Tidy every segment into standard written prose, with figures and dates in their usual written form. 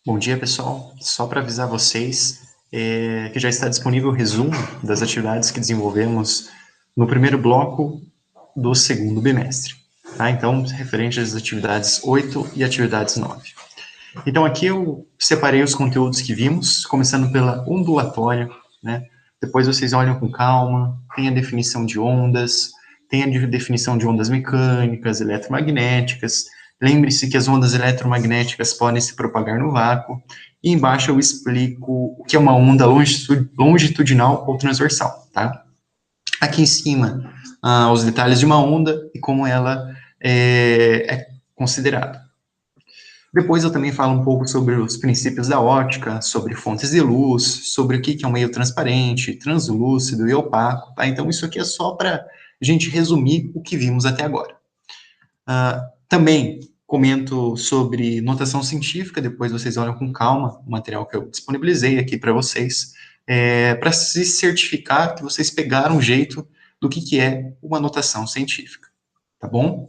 Bom dia, pessoal. Só para avisar vocês que já está disponível o resumo das atividades que desenvolvemos no primeiro bloco do segundo bimestre. Tá? Então, referente às atividades 8 e atividades 9. Então, aqui eu separei os conteúdos que vimos, começando pela ondulatória, né? Depois vocês olham com calma, tem a definição de ondas, tem a definição de ondas mecânicas, eletromagnéticas. Lembre-se que as ondas eletromagnéticas podem se propagar no vácuo. E embaixo eu explico o que é uma onda longitudinal ou transversal, tá? Aqui em cima, os detalhes de uma onda e como ela é considerada. Depois eu também falo um pouco sobre os princípios da ótica, sobre fontes de luz, sobre o que é um meio transparente, translúcido e opaco, tá? Então isso aqui é só para a gente resumir o que vimos até agora. Também comento sobre notação científica, depois vocês olham com calma o material que eu disponibilizei aqui para vocês, para se certificar que vocês pegaram o jeito do que é uma notação científica, tá bom?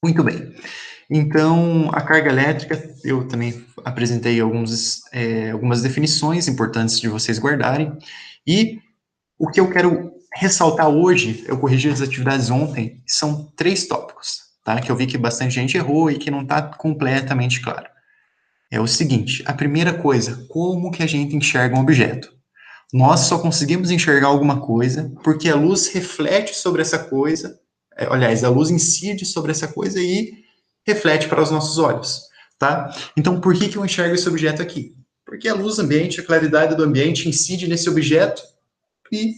Muito bem. Então, a carga elétrica, eu também apresentei algumas definições importantes de vocês guardarem, e o que eu quero ressaltar hoje, eu corrigi as atividades ontem, são 3 tópicos, tá? Que eu vi que bastante gente errou e que não está completamente claro. É o seguinte, a primeira coisa, como que a gente enxerga um objeto? Nós só conseguimos enxergar alguma coisa porque a luz reflete sobre essa coisa, aliás, a luz incide sobre essa coisa e reflete para os nossos olhos, tá? Então, por que eu enxergo esse objeto aqui? Porque a luz ambiente, a claridade do ambiente incide nesse objeto e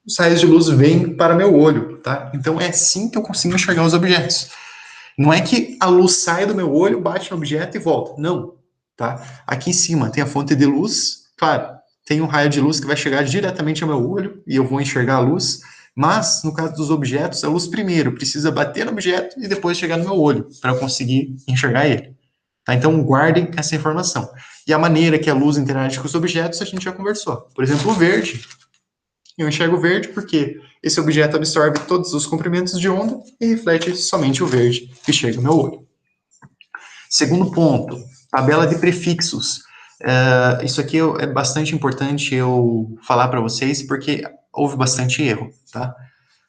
os raios de luz vêm para meu olho, tá? Então, é assim que eu consigo enxergar os objetos. Não é que a luz sai do meu olho, bate no objeto e volta. Não, tá? Aqui em cima tem a fonte de luz, claro, tem um raio de luz que vai chegar diretamente ao meu olho e eu vou enxergar a luz, mas, no caso dos objetos, a luz primeiro precisa bater no objeto e depois chegar no meu olho, para eu conseguir enxergar ele. Tá? Então, guardem essa informação. E a maneira que a luz interage com os objetos, a gente já conversou. Por exemplo, o verde. Eu enxergo verde porque esse objeto absorve todos os comprimentos de onda e reflete somente o verde que chega ao meu olho. Segundo ponto, tabela de prefixos. Isso aqui é bastante importante eu falar para vocês, porque houve bastante erro, tá?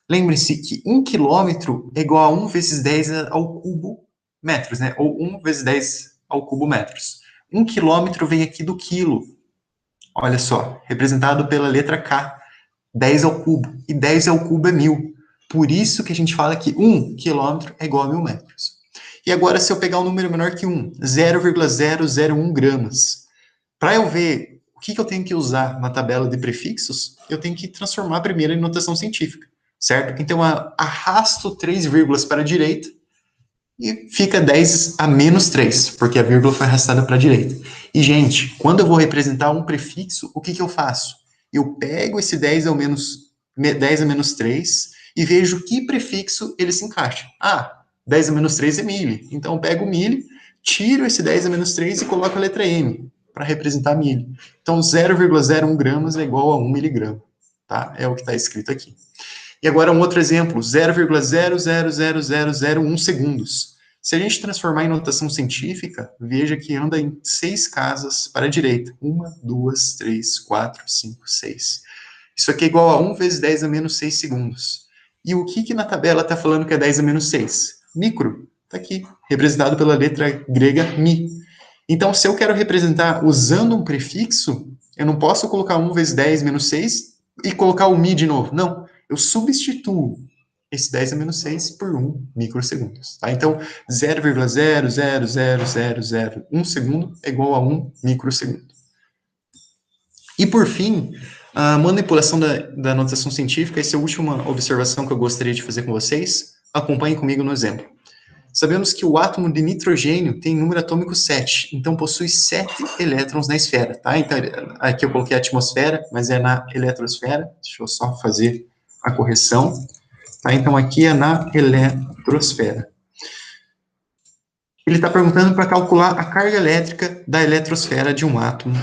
Lembre-se que 1 quilômetro é igual a 1 vezes 10 ao cubo metros, né? Ou 1 vezes 10 ao cubo metros. 1 quilômetro vem aqui do quilo. Olha só, representado pela letra K. 10 ao cubo. E 10 ao cubo é 1000. Por isso que a gente fala que 1 quilômetro é igual a 1000 metros. E agora, se eu pegar um número menor que 1, 0,001 gramas, para eu ver o que eu tenho que usar na tabela de prefixos, eu tenho que transformar primeiro em notação científica, certo? Então, eu arrasto 3 vírgulas para a direita e fica 10 a menos 3, porque a vírgula foi arrastada para a direita. E, gente, quando eu vou representar um prefixo, o que eu faço? Eu pego esse 10 a menos 3 e vejo que prefixo ele se encaixa. 10 a menos 3 é milho. Então, eu pego o milho, tiro esse 10 a menos 3 e coloco a letra M para representar milho. Então, 0,01 gramas é igual a 1 miligrama. Tá? É o que está escrito aqui. E agora um outro exemplo, 0,000001 segundos. Se a gente transformar em notação científica, veja que anda em 6 casas para a direita. 1, 2, 3, 4, 5, 6. Isso aqui é igual a 1 vezes 10 a menos 6 segundos. E o que na tabela está falando que é 10 a menos 6? Micro. Está aqui, representado pela letra grega mi. Então, se eu quero representar usando um prefixo, eu não posso colocar 1 vezes 10 menos 6 e colocar o mi de novo. Não, eu substituo esse 10 a menos 6 por 1 microsegundos. Tá? Então, 0,0000001 segundo é igual a 1 microsegundo. E, por fim, a manipulação da notação científica, essa é a última observação que eu gostaria de fazer com vocês. Acompanhem comigo no exemplo. Sabemos que o átomo de nitrogênio tem número atômico 7, então possui 7 elétrons na esfera, tá? Então, aqui eu coloquei a atmosfera, mas é na eletrosfera. Deixa eu só fazer a correção. Tá? Então, aqui é na eletrosfera. Ele está perguntando para calcular a carga elétrica da eletrosfera de um átomo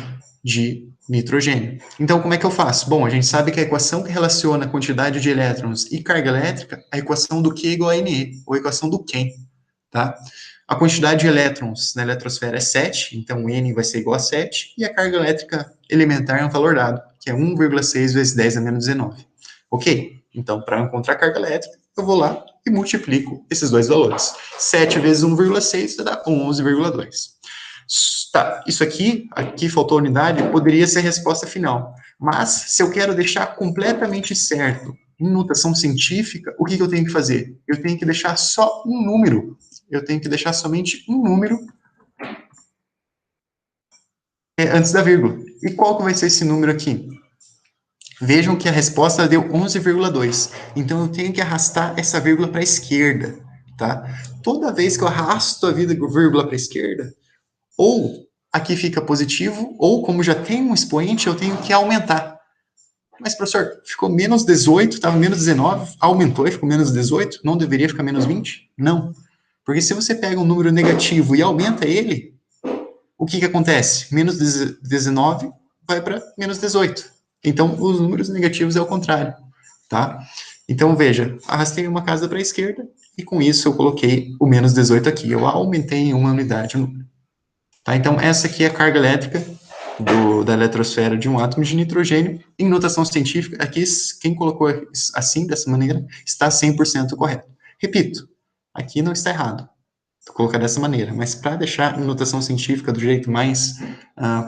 de nitrogênio. Então, como é que eu faço? Bom, a gente sabe que a equação que relaciona a quantidade de elétrons e carga elétrica é a equação do Q igual a NE, ou a equação do Ken. Tá? A quantidade de elétrons na eletrosfera é 7, então N vai ser igual a 7, e a carga elétrica elementar é um valor dado, que é 1,6 vezes 10 a menos 19. Ok? Então, para encontrar a carga elétrica, eu vou lá e multiplico esses dois valores. 7 vezes 1,6 dá 11,2. Tá, isso aqui faltou a unidade, poderia ser a resposta final. Mas, se eu quero deixar completamente certo, em notação científica, o que eu tenho que fazer? Eu tenho que deixar só um número. Eu tenho que deixar somente um número antes da vírgula. E qual que vai ser esse número aqui? Vejam que a resposta deu 11,2. Então, eu tenho que arrastar essa vírgula para a esquerda, tá? Toda vez que eu arrasto a vírgula para a esquerda, ou aqui fica positivo, ou como já tem um expoente, eu tenho que aumentar. Mas, professor, ficou menos 18, estava menos 19, aumentou e ficou menos 18, não deveria ficar menos 20? Não. Porque se você pega um número negativo e aumenta ele, o que acontece? Menos 19 vai para menos 18. Então, os números negativos é o contrário, tá? Então, veja, arrastei uma casa para a esquerda e com isso eu coloquei o menos 18 aqui. Eu aumentei em uma unidade o número. Tá? Então, essa aqui é a carga elétrica da eletrosfera de um átomo de nitrogênio. Em notação científica, aqui, quem colocou assim, dessa maneira, está 100% correto. Repito, aqui não está errado. Vou colocar dessa maneira, mas para deixar em notação científica do jeito mais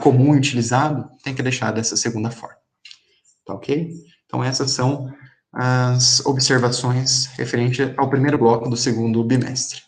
comum e utilizado, tem que deixar dessa segunda forma. Tá ok? Então, essas são as observações referentes ao primeiro bloco do segundo bimestre.